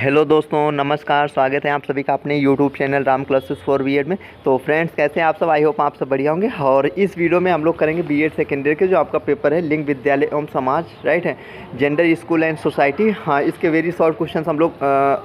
Hello दोस्तों, नमस्कार। स्वागत है आप सभी का अपने YouTube channel Ram classes for BEd में। तो फ्रेंड्स, कैसे हैं आप सब? आई होप आप सब बढ़िया होंगे। और इस वीडियो में हम लोग करेंगे बीएड सेकेंड ईयर के जो आपका पेपर है, लिंग विद्यालय एवं समाज, राइट है, जेंडर, स्कूल एंड सोसाइटी। हाँ, इसके वेरी शॉर्ट क्वेश्चन हम लोग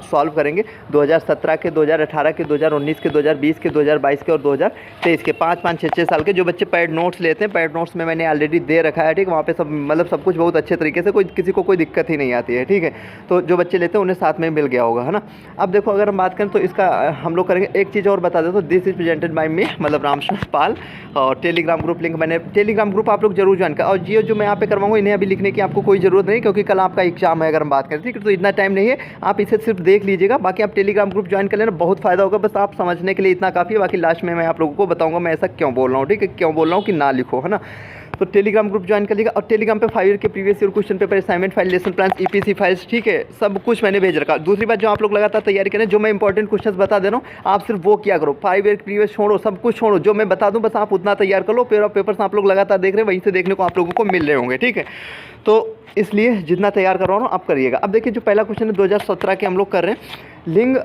सॉल्व करेंगे 2017 के, 2018 के, 2019 के, 2020 के, 2022 के और 2023 के। 5-5, 6-6 साल के जो बच्चे पैड नोट्स लेते हैं, पैड नोट्स में मैंने ऑलरेडी दे रखा है, ठीक। वहाँ पे सब मतलब सब कुछ बहुत अच्छे तरीके से, कोई किसी को कोई दिक्कत ही नहीं आती है, ठीक है। तो जो बच्चे लेते हैं उन्हें साथ में मिल गया होगा, है ना। अब देखो, अगर हम बात करें तो इसका हम लोग करेंगे। एक चीज़ और बता दें तो दिस इज प्रेजेंटेड बाय मी, मतलब रामचंद्र पाल। और टेलीग्राम ग्रुप लिंक, मैंने टेलीग्राम ग्रुप आप लोग जरूर ज्वाइन करें। और जो मैं यहाँ पे करवाऊंगा, इन्हें अभी लिखने की आपको कोई ज़रूरत नहीं, क्योंकि कल आपका एग्जाम है। अगर हम बात करें, ठीक है, तो इतना टाइम नहीं है, आप इसे सिर्फ देख लीजिएगा। बाकी आप टेलीग्राम ग्रुप ज्वाइन कर लेना, बहुत फायदा होगा। बस आप समझने के लिए इतना काफ़ी है। बाकी लास्ट में मैं आप लोगों को बताऊँगा मैं ऐसा क्यों बोल रहा हूँ, ठीक है, क्यों बोल रहा हूँ कि ना लिखो, है ना। तो टेलीग्राम ग्रुप ज्वाइन कर लीजिएगा। और टेलीग्राम पे 5 ईयर के previous year question paper, assignment file, lesson plan, EPC files, ठीक है, सब कुछ मैंने भेज रखा। दूसरी बात, जो आप लोग लगातार तैयारी करें, जो मैं इंपॉर्टेंट क्वेश्चंस बता दे रहा हूँ, आप सिर्फ वो किया करो। 5 ईयर प्रीवियस छोड़ो, सब कुछ छोड़ो, जो मैं बता दूँ बस आप उतना तैयार कर लो। पेपर्स आप लोग लगातार देख रहे हैं, वहीं से देखने को आप लोगों को मिल रहे होंगे, ठीक है। तो इसलिए जितना तैयार कर रहा हूँ आप करिएगा। अब देखिए, जो पहला क्वेश्चन है 2017 के हम लोग कर रहे हैं, लिंग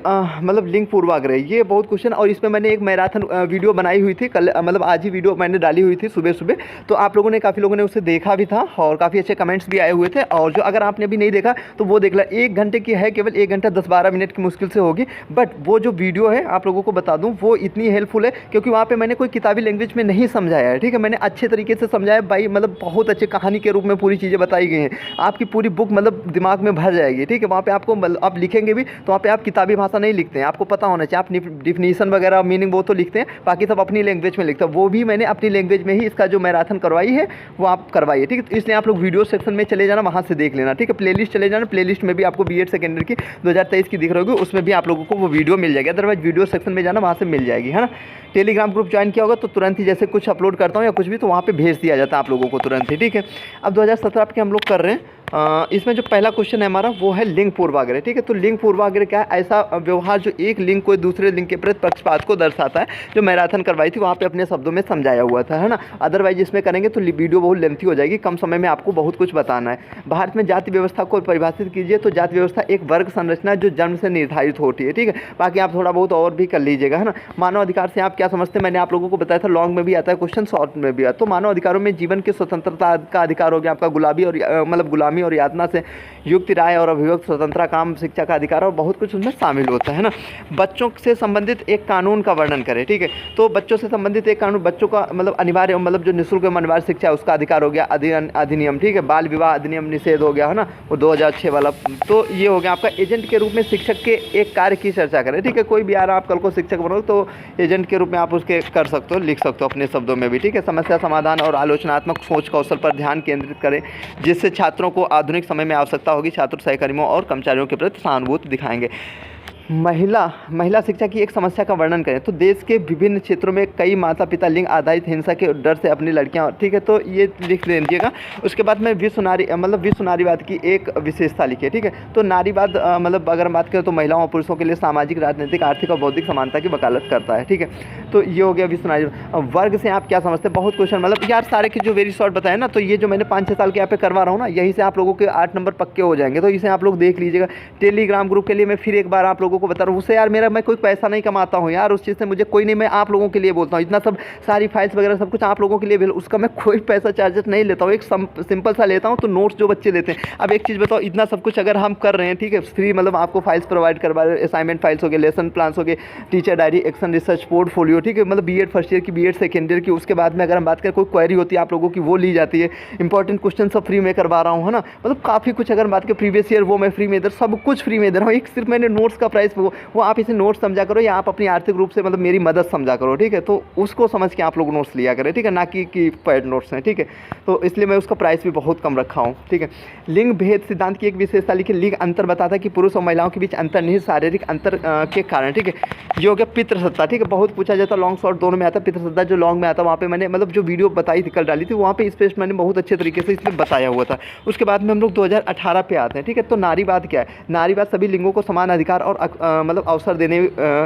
मतलब लिंग पूर्वाग्रह। ये बहुत क्वेश्चन, और इसमें मैंने एक मैराथन वीडियो बनाई हुई थी कल, मतलब आज ही वीडियो मैंने डाली हुई थी सुबह सुबह। तो आप लोगों ने, काफ़ी लोगों ने उसे देखा भी था और काफ़ी अच्छे कमेंट्स भी आए हुए थे। और जो अगर आपने अभी नहीं देखा तो वो देख ला, 1 घंटे की है, केवल 1 घंटा 10-12 मिनट की मुश्किल से होगी। बट वो जो वीडियो है, आप लोगों को बता दूँ, वो इतनी हेल्पफुल है क्योंकि वहाँ पर मैंने कोई किताबी लैंग्वेज में नहीं समझाया है, ठीक है। मैंने अच्छे तरीके से समझाया भाई, मतलब बहुत अच्छे कहानी के रूप में पूरी चीज़ें बताई गई हैं। आपकी पूरी बुक मतलब दिमाग में भर जाएगी, ठीक है। वहाँ पे आपको आप लिखेंगे भी तो वहाँ पे आप किताबी भाषा नहीं लिखते हैं, आपको पता होना चाहिए। आप डिफिनीशन वगैरह, मीनिंग वो तो लिखते हैं, बाकी सब अपनी लैंग्वेज में लिखते हैं। वो भी मैंने अपनी लैंग्वेज में ही इसका जो मैराथन करवाई है वो आप करवाइए, ठीक है। तो इसलिए आप लोग वीडियो सेक्शन में चले जाना, वहाँ से देख लेना, ठीक है। प्लेलिस्ट चले जाना, प्लेलिस्ट में भी आपको बीएड सेकेंड ईयर की 2023 की दिख रही होगी, उसमें भी आप लोगों को वो वीडियो मिल जाएगी। अदरवाइज वीडियो सेक्शन में जाना, वहाँ से मिल जाएगी, है ना। टेलीग्राम ग्रुप ज्वाइन किया होगा तो तुरंत ही, जैसे कुछ अपलोड करता हूँ या कुछ भी, तो वहाँ पे भेज दिया जाता है आप लोगों को तुरंत ही, ठीक है। अब 2017 के हम लोग कर रहे हैं। इसमें जो पहला क्वेश्चन है हमारा वो है लिंग पूर्वाग्रह, ठीक है। तो लिंग पूर्वाग्रह क्या है? ऐसा व्यवहार जो एक लिंग को दूसरे लिंग के प्रति पक्षपात को दर्शाता है। जो मैराथन करवाई थी वहाँ पे अपने शब्दों में समझाया हुआ था, है ना। अदरवाइज इसमें करेंगे तो वीडियो बहुत लेंथी हो जाएगी, कम समय में आपको बहुत कुछ बताना है। भारत में जाति व्यवस्था को परिभाषित कीजिए। तो जाति व्यवस्था एक वर्ग संरचना है जो जन्म से निर्धारित होती है, ठीक है। बाकी आप थोड़ा बहुत और भी कर लीजिएगा, है ना। मानव अधिकार से आप क्या समझते हैं? मैंने आप लोगों को बताया था, लॉन्ग में भी आता है क्वेश्चन, शॉर्ट में भी आता है। तो मानव अधिकारों में जीवन की स्वतंत्रता का अधिकार हो गया आपका, गुलामी और यातना से युक्त राय और अभिव्यक्त स्वतंत्रता, काम, शिक्षा का अधिकार, और बहुत कुछ उसमें शामिल होता है ना। बच्चों से संबंधित एक कानून का वर्णन करें, ठीक है। तो बच्चों से संबंधित एक कानून, बच्चों का मतलब अनिवार्य, मतलब जो निःशुल्क अनिवार्य शिक्षा है उसका अधिकार हो गया, अधिनियम, ठीक है। बाल विवाह अधिनियम निषेध हो गया, है ना, वो 2006 वाला। तो ये हो गया आपका। एजेंट के रूप में शिक्षक के एक कार्य की चर्चा करें, ठीक है। कोई भी आ रहा, आप कल को शिक्षक बनो तो एजेंट के रूप में आप उसके कर सकते हो, लिख सकते हो अपने शब्दों में भी, ठीक है। समस्या समाधान और आलोचनात्मक सोच कौशल पर ध्यान केंद्रित करें, जिससे छात्रों को आधुनिक समय में आवश्यकता होगी। छात्र सहकर्मियों और कर्मचारियों के प्रति सहानुभूति दिखाएंगे। महिला शिक्षा की एक समस्या का वर्णन करें। तो देश के विभिन्न क्षेत्रों में कई माता पिता लिंग आधारित हिंसा के डर से अपनी लड़कियां, ठीक है, तो ये लिख दीजिएगा। उसके बाद में विश्व नारीवाद की एक विशेषता लिखिए, ठीक है। तो नारीवाद मतलब अगर हम बात करें तो महिलाओं और पुरुषों के लिए सामाजिक, राजनीतिक, आर्थिक और बौद्धिक समानता की वकालत करता है, ठीक है। तो ये हो गया विश्व नारीवाद। वर्ग से आप क्या समझते हैं? बहुत क्वेश्चन, मतलब यार सारे के जो वेरी शॉर्ट बताए ना, तो ये जो मैंने 5-6 साल के यहाँ पे करवा रहा हूँ ना, यहीं से आप लोगों के 8 नंबर पक्के हो जाएंगे। तो इसे आप लोग देख लीजिएगा। टेलीग्राम ग्रुप के लिए मैं फिर एक बार आप लोगों को बता रहा हूँ, उससे यार मैं कोई पैसा नहीं कमाता हूँ यार, उस चीज़ से मुझे कोई नहीं, मैं आप लोगों के लिए बोलता हूँ। इतना सब सारी फाइल्स वगैरह सब कुछ आप लोगों के लिए भी, उसका मैं कोई पैसा चार्जेस नहीं लेता हूँ, एक सिंपल सा लेता हूँ। तो नोट्स जो बच्चे लेते हैं, अब एक चीज़ बताओ, इतना सब कुछ अगर हम कर रहे हैं, ठीक है, फ्री, मतलब आपको फाइल्स प्रोवाइड करवा रहे हैं, असाइनमेंट फाइल्स हो गए, लेसन प्लान्स हो गए, teacher diary, action research portfolio, ठीक है, मतलब बीएड फर्स्ट ईयर की, बीएड सेकेंड ईयर की। उसके बाद में अगर हम बात करें, कोई क्वेरी होती है आप लोगों की, वो ली जाती है। इंपॉर्टेंट क्वेश्चन सब फ्री में करवा रहा हूँ, है ना। मतलब काफ़ी कुछ, अगर बात करें प्रीवियस ईयर, वो मैं फ्री में इधर सब कुछ फ्री में दे रहा हूँ। एक सिर्फ मैंने नोट्स का प्राइस वो आप इसे नोट्स समझा करो, या आप अपनी आर्थिक रूप से मतलब मेरी मदद समझा करो, ठीक है। तो उसको समझ के आप लोग नोट्स लिया करें, ठीक है, ना कि पैड नोट्स हैं, ठीक है। तो इसलिए मैं उसका प्राइस भी बहुत कम रखा हूँ, ठीक है। लिंग भेद सिद्धांत की एक विशेषता लिखी। लिंग अंतर बताता है कि पुरुष और महिलाओं के बीच अंतर्निहित शारीरिक अंतर के कारण, ठीक है। ये हो गया पितृसत्ता, ठीक है, बहुत पूछा जाता है, लॉन्ग शॉर्ट दोनों में आता है। पितृसत्ता जो लॉन्ग में आता है, वहाँ पे मैंने मतलब जो वीडियो बताई थी, कल डाली थी, वहाँ पे स्पेस मैंने बहुत अच्छे तरीके से इसमें बताया हुआ था। उसके बाद में हम लोग 2018 पे आते हैं, ठीक है। तो नारीवाद क्या है? नारीवाद सभी लिंगों को समान अधिकार और मतलब अवसर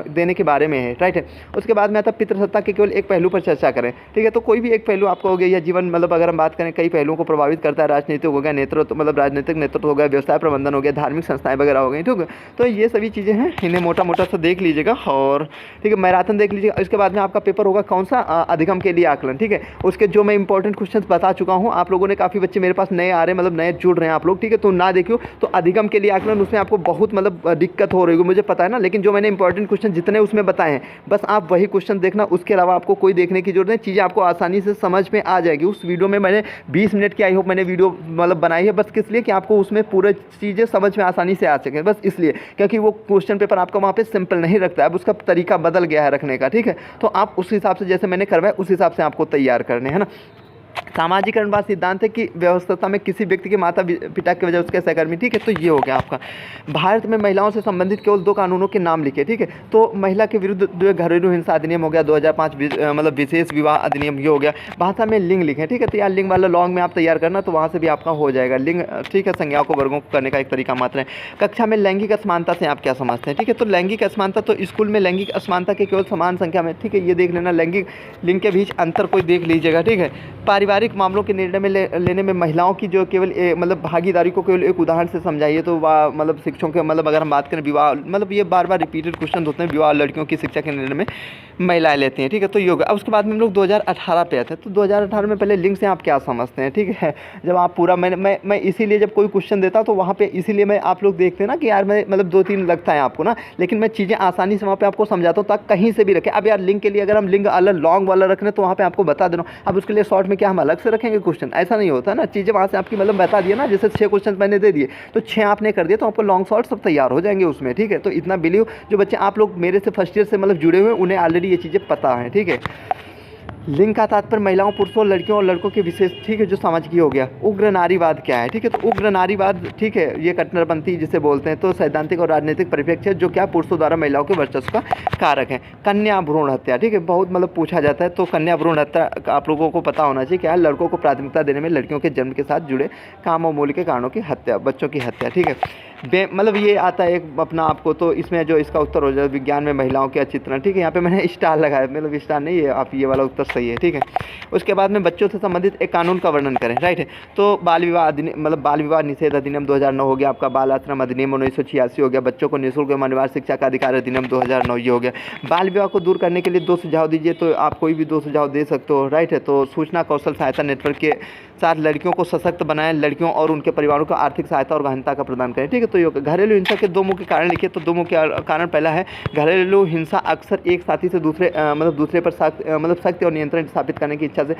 देने के बारे में है, राइट है। उसके बाद में आता पितृसत्ता के केवल एक पहलू पर चर्चा करें, ठीक है। तो कोई भी एक पहलू आपका हो गया, या जीवन मतलब अगर हम बात करें कई पहलुओं को प्रभावित करता है, राजनीतिक हो गया, नेतृत्व मतलब राजनीतिक नेतृत्व हो गया, व्यवसाय प्रबंधन हो गया, धार्मिक संस्थाएं वगैरह हो गई, ठीक है। तो ये सभी चीज़ें हैं, इन्हें मोटा मोटा सा देख लीजिएगा, और ठीक है मैराथन देख लीजिएगा। इसके बाद में आपका पेपर होगा कौन सा, अधिगम के लिए आकलन, ठीक है। उसके जो मैं इंपॉर्टेंट क्वेश्चन बता चुका हूँ, आप लोगों ने काफ़ी बच्चे मेरे पास नए आ रहे हैं, मतलब नए जुड़ रहे हैं आप लोग, ठीक है। तो ना देखियो तो अधिगम के लिए आकलन, उसमें आपको बहुत मतलब दिक्कत हो रही होगी, मुझे पता है ना, लेकिन जो मैंने इंपॉर्टेंट क्वेश्चन जितने उसमें बताए हैं बस आप वही क्वेश्चन देखना, उसके अलावा आपको कोई देखने की जरूरत नहीं, चीज़ें आपको आसानी से समझ में आ जाएगी। उस वीडियो में मैंने 20 मिनट की आई होप मैंने वीडियो मतलब बनाई है, बस किस लिए कि आपको उसमें पूरे चीज़ें समझ में आसानी से आ सकें, बस इसलिए, क्योंकि वो क्वेश्चन पेपर आपका वहाँ पे सिंपल नहीं रखता है, अब उसका तरीका बदल गया है रखने का, ठीक है। तो आप उस हिसाब से जैसे मैंने करवाया उस हिसाब से आपको तैयार करने हैं ना। सामाजिकरणवाद सिद्धांत है कि व्यवस्था में किसी व्यक्ति के माता पिता की वजह उसके सहकर्मी, ठीक है। तो ये हो गया आपका। भारत में महिलाओं से संबंधित केवल 2 कानूनों के नाम लिखे, ठीक है। तो महिला के विरुद्ध जो घरेलू हिंसा अधिनियम हो गया 2005, मतलब विशेष विवाह अधिनियम ये हो गया। भाषा में लिंग लिखे, ठीक है। तो यार लिंग वाला लॉन्ग में आप तैयार करना, तो वहाँ से भी आपका हो जाएगा लिंग, ठीक है। संज्ञाओं को वर्गों को करने का एक तरीका मात्र है। कक्षा में लैंगिक असमानता से आप क्या समझते हैं, ठीक है। तो लैंगिक असमानता, तो स्कूल में लैंगिक असमानता के केवल समान संख्या में, ठीक है, ये देख लेना, लैंगिक लिंग के बीच अंतर कोई देख लीजिएगा, ठीक है। पारिवारिक मामलों के निर्णय में लेने में महिलाओं की जो केवल मतलब भागीदारी को केवल एक उदाहरण से समझाइए। तो मतलब शिक्षकों के मतलब अगर हम बात करें विवाह, मतलब ये बार बार रिपीटेड क्वेश्चन होते हैं, विवाह लड़कियों की शिक्षा के निर्णय में महिलाएं लेती हैं, ठीक है। तो ये होगा। अब उसके बाद में हम लोग 2018 पे आते हैं। तो 2018 में पहले लिंग से आप क्या समझते हैं, ठीक है। जब आप पूरा मैं इसीलिए जब कोई क्वेश्चन देता तो वहाँ पे इसीलिए मैं आप लोग देखते हैं ना कि यार मैं मतलब 2-3 लगता है आपको ना, लेकिन मैं चीज़ें आसानी से वहाँ पे आपको समझाता हूँ ताकि कहीं से भी रखें। अब यार लिंग के लिए अगर हम लिंग अलग लॉन्ग वाला रख रहे हैं तो वहाँ पे आपको बता दे रहा हूँ। अब उसके लिए शॉर्ट में क्या हम अलग से रखेंगे क्वेश्चन, ऐसा नहीं होता ना। चीज़ें वहाँ से आपकी मतलब बता दिए ना, जैसे 6 क्वेश्चन मैंने दे दिए तो 6 आपने कर दिया तो आपको लॉन्ग शॉर्ट सब तैयार हो जाएंगे उसमें, ठीक है। तो इतना बिलीव, जो बच्चे आप लोग मेरे से फर्स्ट ईयर से मतलब जुड़े हुए हैं उन्हें ऑलरेडी ये चीज़ें पता है, ठीक है। लिंग का तात्पर्य महिलाओं, पुरुषों, लड़कियों और लड़कों के विशेष, ठीक है, जो सामाजिक हो गया। उग्र नारीवाद क्या है, ठीक है। तो उग्र नारीवाद, ठीक है, ये कट्टरपंथी जिसे बोलते हैं, तो सैद्धांतिक और राजनीतिक परिप्रेक्ष्य जो क्या पुरुषों द्वारा महिलाओं के वर्चस्व का कारक है। कन्या भ्रूण हत्या, ठीक है, बहुत मतलब पूछा जाता है। तो कन्या भ्रूण हत्या आप लोगों को पता होना चाहिए क्या है। लड़कों को प्राथमिकता देने में लड़कियों के जन्म के साथ जुड़े काम और मूल्य के कारणों की हत्या, बच्चों की हत्या, ठीक है। मतलब ये आता है एक अपना आपको, तो इसमें जो इसका उत्तर हो जाए विज्ञान में महिलाओं के चित्रण, ठीक है। यहाँ पे मैंने स्टार लगाया, मतलब स्टार नहीं है, आप ये वाला उत्तर सही है, ठीक है। उसके बाद में बच्चों से संबंधित एक कानून का वर्णन करें, राइट है। तो बाल विवाह अधिनियम, मतलब बाल विवाह निषेध अधिनियम 2009 हो गया आपका। बाल आश्रम अधिनियम 1986 हो गया। बच्चों को निःशुल्क एवं अनिवार्य शिक्षा का अधिकार अधिनियम 2009 ये हो गया। बाल विवाह को दूर करने के लिए 2 सुझाव दीजिए, तो आप कोई भी 2 सुझाव दे सकते हो, राइट है। तो सूचना कौशल सहायता नेटवर्क के साथ लड़कियों को सशक्त बनाएं, लड़कियों और उनके परिवारों को आर्थिक सहायता और गहनता का प्रदान करें, ठीक है। तो ये घरेलू हिंसा के 2 मुख्य कारण लिखिए। तो 2 मुख्य कारण, पहला है घरेलू हिंसा अक्सर एक साथी से दूसरे मतलब दूसरे पर सख्त और नियंत्रण स्थापित करने की इच्छा से,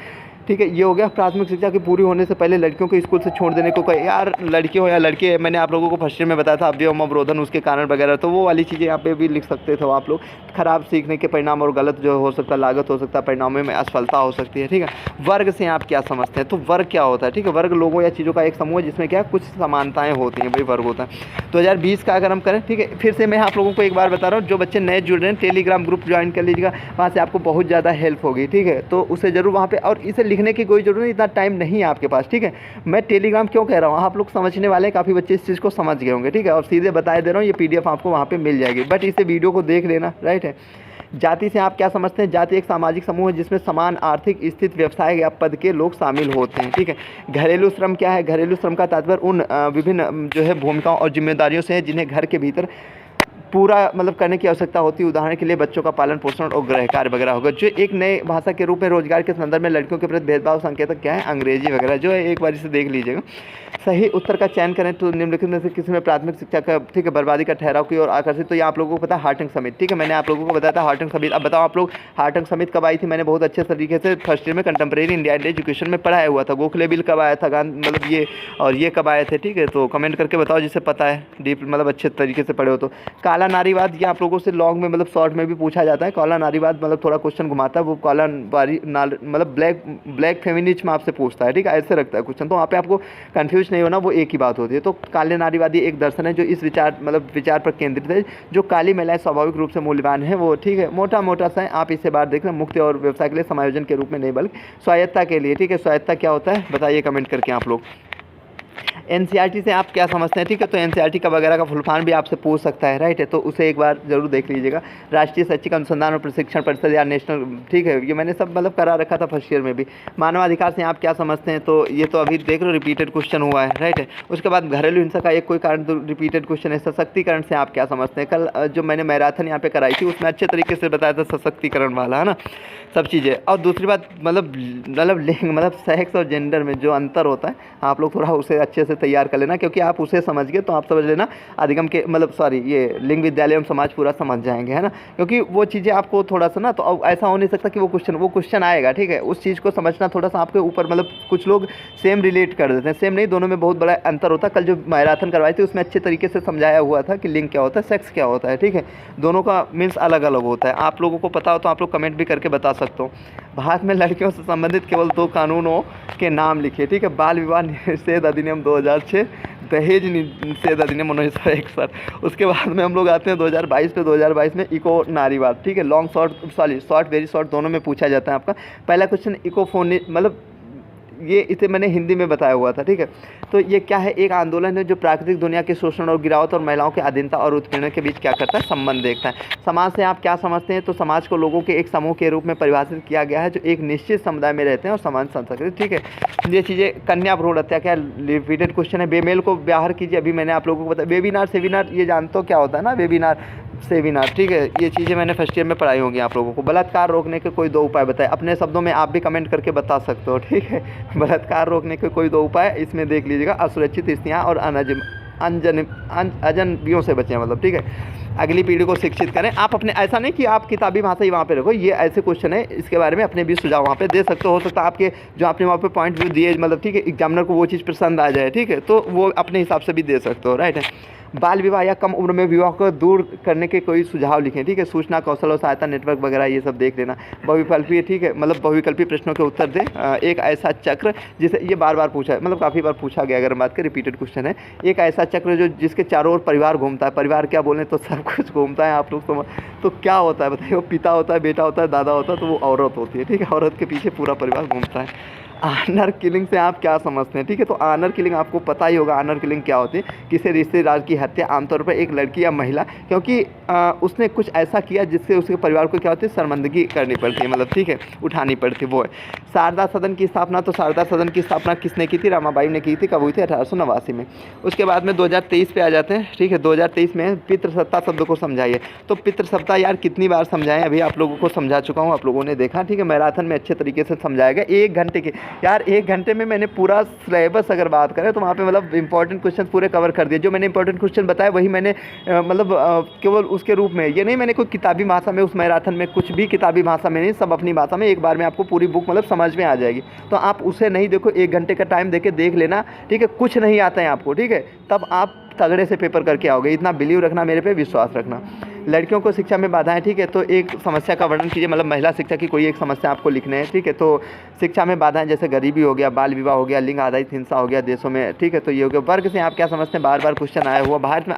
ठीक है। ये हो गया। प्राथमिक शिक्षा की पूरी होने से पहले लड़कियों को स्कूल से छोड़ देने को कहे। यार लड़के हो या लड़के, मैंने आप लोगों को फर्स्ट ईयर में बताया था अवयव अवरोधन उसके कारण वगैरह, तो वो वाली चीज़ें यहाँ पे भी लिख सकते थे आप लोग। खराब सीखने के परिणाम और गलत जो हो सकता है, लागत हो सकता है, परिणामों में असफलता हो सकती है, ठीक है। वर्ग से आप क्या समझते हैं, तो वर्ग क्या होता है, ठीक है। वर्ग लोगों या चीज़ों का एक समूह है जिसमें क्या कुछ समानताएं होती हैं, भाई वर्ग होता है। 2020 का अगर हम करें, ठीक है, फिर से मैं आप लोगों को एक बार बता रहा हूँ, जो बच्चे नए जुड़ रहे हैं टेलीग्राम ग्रुप ज्वाइन कर लीजिएगा, वहाँ से आपको बहुत ज़्यादा हेल्प होगी, ठीक है। तो उसे ज़रूर वहाँ पे, और इसे लिखने की कोई ज़रूरत नहीं, इतना टाइम नहीं है आपके पास, ठीक है। मैं टेलीग्राम क्यों कह रहा हूँ, आप लोग समझने वाले हैं, काफ़ी बच्चे इस चीज़ को समझ गए होंगे, ठीक है। और सीधे बता दे रहा हूँ, ये PDF आपको वहाँ पे मिल जाएगी, बट इसे वीडियो को देख लेना, राइट है। जाति से आप क्या समझते हैं, जाति एक सामाजिक समूह है जिसमें समान आर्थिक स्थिति, व्यवसाय या पद के लोग शामिल होते हैं, ठीक है। घरेलू श्रम क्या है, घरेलू श्रम का तात्पर्य उन विभिन्न जो है भूमिकाओं और जिम्मेदारियों से है जिन्हें घर के भीतर पूरा मतलब करने की आवश्यकता होती है। उदाहरण के लिए बच्चों का पालन पोषण और गृह कार्य वगैरह होगा। जो एक नए भाषा के रूप में रोजगार के संदर्भ में लड़कियों के प्रति भेदभाव संकेतक क्या है, अंग्रेजी वगैरह, जो है एक बार इसे देख लीजिएगा। सही उत्तर का चयन करें। तो निम्नलिखित में से किसी में प्राथमिक शिक्षा का, ठीक है, बर्बादी का ठहराव की ओर आकर्षित। तो ये आप लोगों को पता है हार्टिंग समिति, ठीक है, मैंने आप लोगों को बताया था हार्टिंग समिति। अब बताओ आप लोग हार्टिंग समिति कब आई थी, मैंने बहुत अच्छे तरीके से फर्स्ट ईयर में कंटेम्प्रेरी इंडियन एजुकेशन में पढ़ाया हुआ था। गोखले बिल कब आया था, मतलब ये और ये कब आए थे, ठीक है। तो कमेंट करके बताओ जिसे पता है, डीप मतलब अच्छे तरीके से पढ़े हो तो। काला नारीवाद, ये आप लोगों से लॉन्ग में मतलब शॉर्ट में भी पूछा जाता है। काला नारीवाद मतलब थोड़ा क्वेश्चन घुमाता है, वो काला मतलब ब्लैक फेमिनिज्म आपसे पूछता है, ठीक है, ऐसे रखता है क्वेश्चन। तो वहाँ पे आपको कंफ्यूज नहीं होना, वो एक ही बात होती है। तो काले नारीवादी एक दर्शन है जो इस विचार पर केंद्रित है, जो काली महिलाएं स्वाभाविक रूप से मूल्यवान है, वो, ठीक है, मोटा मोटा सा है। आप इसे बात देख रहे हैं, मुक्ति और व्यवसाय के लिए समायोजन के रूप में नहीं बल्कि स्वायत्ता के लिए, ठीक है। स्वायत्ता क्या होता है बताइए कमेंट करके आप लोग। एनसीईआरटी से आप क्या समझते हैं, ठीक है। तो एनसीईआरटी का वगैरह का फुल फॉर्म भी आपसे पूछ सकता है, राइट है, तो उसे एक बार जरूर देख लीजिएगा। राष्ट्रीय शैक्षिक अनुसंधान और प्रशिक्षण परिषद या नेशनल, ठीक है, ये मैंने सब मतलब करा रखा था फर्स्ट ईयर में भी। मानवाधिकार से आप क्या समझते हैं, तो ये तो अभी देख लो रिपीटेड क्वेश्चन हुआ है, राइट है। उसके बाद घरेलू हिंसा का एक कोई कारण, तो रिपीटेड क्वेश्चन है। सशक्तिकरण से आप क्या समझते हैं, कल जो मैंने मैराथन यहाँ पे कराई थी उसमें अच्छे तरीके से बताया था सशक्तिकरण वाला, है ना, सब चीज़ें। और दूसरी बात मतलब लिंग मतलब सेक्स और जेंडर में जो अंतर होता है आप लोग थोड़ा उसे अच्छे से तैयार कर लेना, क्योंकि आप उसे समझ गए तो आप समझ लेना अधिगम के मतलब सॉरी ये लिंग विद्यालय एवं समाज पूरा समझ जाएंगे, है ना। क्योंकि वो चीज़ें आपको थोड़ा सा ना, तो अब ऐसा हो नहीं सकता कि वो क्वेश्चन आएगा, ठीक है। उस चीज़ को समझना थोड़ा सा आपके ऊपर, मतलब कुछ लोग सेम रिलेट कर देते हैं, सेम नहीं, दोनों में बहुत बड़ा अंतर होता है। कल जो मैराथन करवाई थी उसमें अच्छे तरीके से समझाया हुआ था कि लिंग क्या होता है, सेक्स क्या होता है, ठीक है। दोनों का मीन्स अलग अलग होता है। आप लोगों को पता हो तो आप लोग कमेंट भी करके बता सकते हो। भारत में लड़कियों से संबंधित केवल 2 कानूनों के नाम लिखिए, ठीक है। बाल विवाह निषेध अधिनियम 2006, दहेज निषेध अधिनियम 1961। उसके बाद में हम लोग आते हैं 2022 पे। 2022 में इको नारीवाद, ठीक है। लॉन्ग शॉर्ट वेरी शॉर्ट दोनों में पूछा जाता है आपका। पहला क्वेश्चन इकोफोनी मतलब ये इसे मैंने हिंदी में बताया हुआ था, ठीक है। तो ये क्या है, एक आंदोलन है जो प्राकृतिक दुनिया के शोषण और गिरावट और महिलाओं के अधीनता और उत्पीड़न के बीच क्या करता है, संबंध देखता है। समाज से आप क्या समझते हैं, तो समाज को लोगों के एक समूह के रूप में परिभाषित किया गया है जो एक निश्चित समुदाय में रहते हैं और समान संस्कृति, ठीक है। ये चीज़ें, कन्या भ्रूण हत्या क्या रिपीटेड क्वेश्चन है। बेमेल को बाहर कीजिए, अभी मैंने आप लोगों को बताया। वेबिनार सेमिनार ये जानते हो क्या होता है ना, वेबिनार सेमिनार, ठीक है। ये चीज़ें मैंने फर्स्ट ईयर में पढ़ाई होंगी आप लोगों को। बलात्कार रोकने के कोई 2 उपाय बताए, अपने शब्दों में आप भी कमेंट करके बता सकते हो, ठीक है। बलात्कार रोकने के कोई 2 उपाय इसमें देख लीजिएगा। असुरक्षित स्त्रियाँ और अजनबियों से बचें, मतलब, ठीक है। अगली पीढ़ी को शिक्षित करें। आप अपने, ऐसा नहीं कि आप किताबी भाषा ही वहाँ पे रखो, ये ऐसे क्वेश्चन है, इसके बारे में अपने भी सुझाव वहाँ पे दे सकते हो सकता है आपके जो आपने वहाँ पे पॉइंट व्यू दिए, मतलब, ठीक है, एग्जामिनर को वो चीज़ पसंद आ जाए, ठीक है, तो वो अपने हिसाब से भी दे सकते हो, राइट है। बाल विवाह या कम उम्र में विवाह को दूर करने के कोई सुझाव लिखें, ठीक है। सूचना कौशल और सहायता नेटवर्क वगैरह ये सब देख लेना। बहुविकल्पीय, ठीक है, मतलब बहुविकल्पीय प्रश्नों के उत्तर दें। एक ऐसा चक्र जिसे ये बार बार पूछा है, मतलब काफ़ी बार पूछा गया, अगर बात करें रिपीटेड क्वेश्चन है। एक ऐसा चक्र जो जिसके चारों ओर परिवार घूमता है। परिवार क्या बोलें तो सब कुछ घूमता है, आप लोग तो क्या होता है बताइए। वो पिता होता है, बेटा होता है, दादा होता है, तो वो औरत होती है, ठीक है। औरत के पीछे पूरा परिवार घूमता है। ऑनर किलिंग से आप क्या समझते हैं, ठीक है। तो ऑनर किलिंग आपको पता ही होगा, ऑनर किलिंग क्या होती है। किसी रिश्तेदार की हत्या, आमतौर पर एक लड़की या महिला, क्योंकि उसने कुछ ऐसा किया जिससे उसके परिवार को क्या होती है, शर्मिंदगी करनी पड़ती है, मतलब, ठीक है, उठानी पड़ती है, वो है। शारदा सदन की स्थापना, तो शारदा सदन की स्थापना किसने की थी, रमाबाई ने की थी। कब हुई थी, 1889 में। उसके बाद में 2023 पे आ जाते हैं, ठीक है। 2023 में पितृसत्ता शब्द को समझाइए। तो पितृसत्ता यार कितनी बार समझाएं, अभी आप लोगों को समझा चुका हूँ, आप लोगों ने देखा, ठीक है। मैराथन में अच्छे तरीके से समझाया गया 1 घंटे के। यार 1 घंटे में मैंने पूरा सिलेबस अगर बात करें तो वहाँ पे मतलब इंपॉर्टेंट क्वेश्चन पूरे कवर कर दिए। जो मैंने इंपॉर्टेंट क्वेश्चन बताया वही मैंने मतलब केवल उसके रूप में, ये नहीं मैंने कोई किताबी भाषा में उस मैराथन में कुछ भी किताबी भाषा में नहीं, सब अपनी भाषा में एक बार में आपको पूरी बुक मतलब समझ में आ जाएगी। तो आप उसे नहीं देखो, 1 घंटे का टाइम देके देख लेना, ठीक है। कुछ नहीं आता है आपको, ठीक है, तब आप तगड़े से पेपर करके आओगे। इतना बिलीव रखना, मेरे पे विश्वास रखना। लड़कियों को शिक्षा में बाधाएं, ठीक है। तो एक समस्या का वर्णन कीजिए, मतलब महिला शिक्षा की कोई एक समस्या आपको लिखने है, ठीक है। तो शिक्षा में बाधाएं जैसे गरीबी हो गया, बाल विवाह हो गया, लिंग आधारित हिंसा हो गया देशों में, ठीक है। तो ये हो गया। वर्ग से आप क्या समझते हैं, बार बार क्वेश्चन आया हुआ। भारत में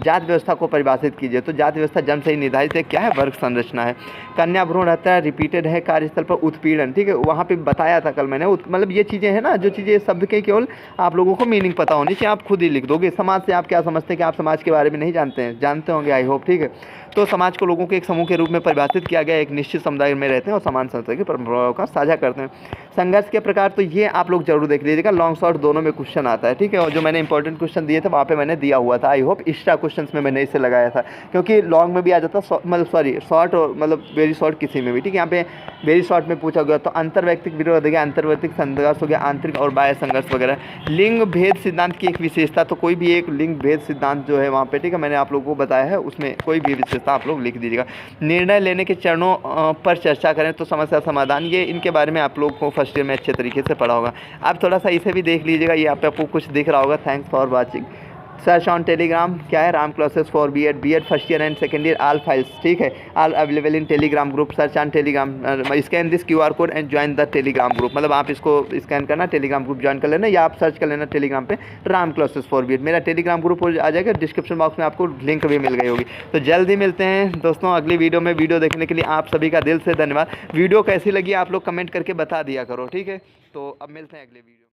जाति व्यवस्था को परिभाषित कीजिए। तो जाति व्यवस्था जन्म से ही निर्धारित है, क्या है, वर्ग संरचना है। कन्या भ्रूण हत्या रिपीटेड है। कार्यस्थल पर उत्पीड़न, ठीक है, वहाँ पे बताया था कल मैंने। मतलब ये चीज़ें हैं ना, जो चीज़ें शब्द के केवल आप लोगों को मीनिंग पता होनी चाहिए, आप खुद ही लिख दोगे। समाज से आप क्या समझते हैं, कि आप समाज के बारे में नहीं जानते हैं, जानते होंगे आई होप, ठीक है। तो समाज को लोगों के एक समूह के रूप में परिभाषित किया गया, एक निश्चित समुदाय में रहते हैं और समान संस्कृति की परंपराओं का साझा करते हैं। संघर्ष के प्रकार, तो ये आप लोग जरूर देख लीजिएगा, लॉन्ग शॉर्ट दोनों में क्वेश्चन आता है, ठीक है। और जो मैंने इंपॉर्टेंट क्वेश्चन दिए थे वहाँ पे मैंने दिया हुआ था, आई होप एक्स्ट्रा क्वेश्चन में मैंने इसे लगाया था, क्योंकि लॉन्ग में भी आ जाता, मतलब सॉरी शॉर्ट और मतलब वेरी शॉर्ट किसी में भी, ठीक है। यहाँ पे वेरी शॉर्ट में पूछा गया। तो अंतर्वैयक्तिक विरोध हो गया, अंतर्वैयक्तिक संघर्ष हो गया, आंतरिक और बाह्य संघर्ष वगैरह। लिंग भेद सिद्धांत की एक विशेषता, तो कोई भी एक लिंग भेद सिद्धांत जो है वहाँ पे, ठीक है, मैंने आप लोगों को बताया है, उसमें कोई भी विशेषता आप लोग लिख दीजिएगा। निर्णय लेने के चरणों पर चर्चा करें, तो समस्या समाधान, ये इनके बारे में आप लोग को फर्स्ट ईयर में अच्छे तरीके से पढ़ा होगा। आप थोड़ा सा इसे भी देख लीजिएगा, ये आपको कुछ दिख रहा होगा। Thanks for watching. Search on Telegram क्या है, Ram classes for BEd first year and second year all files, ठीक है, all available in Telegram group. Search on Telegram, scan this QR code and join the Telegram group. मतलब आप इसको scan करना, Telegram group join कर लेना, या आप सर्च कर लेना टेलीग्राम पे राम क्लासेस फॉर बीएड। मेरा टेलीग्राम ग्रुप आ जाएगा, डिस्क्रिप्शन बॉक्स में आपको लिंक भी मिल गई होगी। तो जल्द ही मिलते हैं दोस्तों अगली वीडियो में। वीडियो देखने के लिए आप सभी का दिल से धन्यवाद। वीडियो कैसी लगी आप लोग कमेंट करके बता दिया करो, ठीक है। तो अब मिलते हैं अगले वीडियो।